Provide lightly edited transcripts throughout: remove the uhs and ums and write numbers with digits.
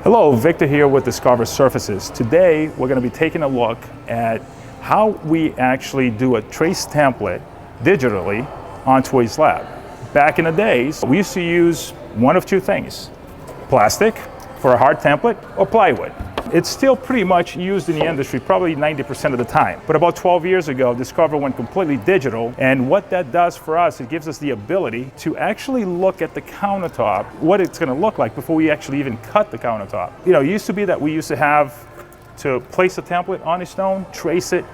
Hello, Victor here with Discover Surfaces. Today we're going to be taking a look at how we actually do a trace template digitally onto a slab. Back in the days, we used to use one of two things: plastic for a hard template or plywood. It's still pretty much used in the industry, probably 90% of the time. But about 12 years ago, Discover went completely digital. And what that does for us, it gives us the ability to actually look at the countertop, what it's going to look like before we actually even cut the countertop. You know, it used to be that we used to have to place a template on a stone, trace it,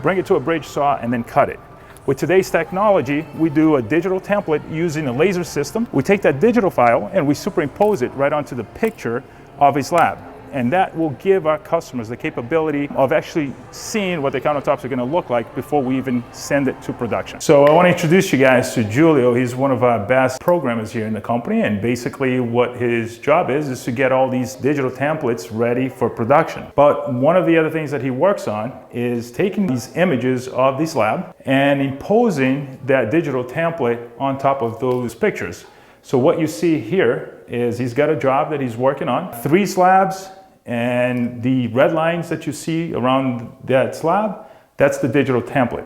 bring it to a bridge saw, and then cut it. With today's technology, we do a digital template using a laser system. We take that digital file and we superimpose it right onto the picture of a slab. And that will give our customers the capability of actually seeing what the countertops are going to look like before we even send it to production. So I want to introduce you guys to Julio. He's one of our best programmers here in the company, and basically what his job is to get all these digital templates ready for production. But one of the other things that he works on is taking these images of the slab and imposing that digital template on top of those pictures. So what you see here is he's got a job that he's working on, 3 slabs. And the red lines that you see around that slab, that's the digital template.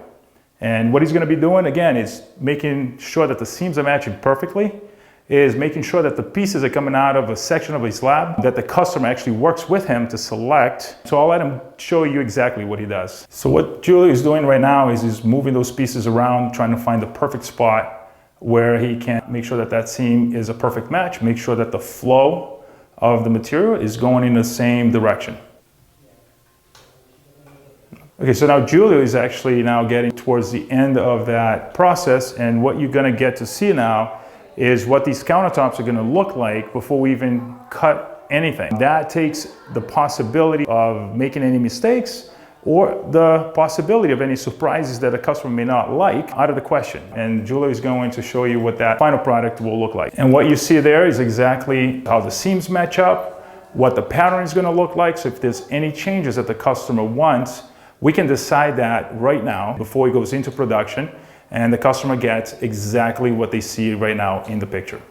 And what he's going to be doing, again, is making sure that the seams are matching perfectly, is making sure that the pieces are coming out of a section of a slab that the customer actually works with him to select. So I'll let him show you exactly what he does. So what Julio is doing right now is he's moving those pieces around, trying to find the perfect spot where he can make sure that that seam is a perfect match, make sure that the flow of the material is going in the same direction. Okay, so now Julio is actually now getting towards the end of that process, and what you're going to get to see now is what these countertops are going to look like before we even cut anything. That takes the possibility of making any mistakes or the possibility of any surprises that a customer may not like out of the question. And Julio is going to show you what that final product will look like. And what you see there is exactly how the seams match up, what the pattern is going to look like. So if there's any changes that the customer wants, we can decide that right now before it goes into production, and the customer gets exactly what they see right now in the picture.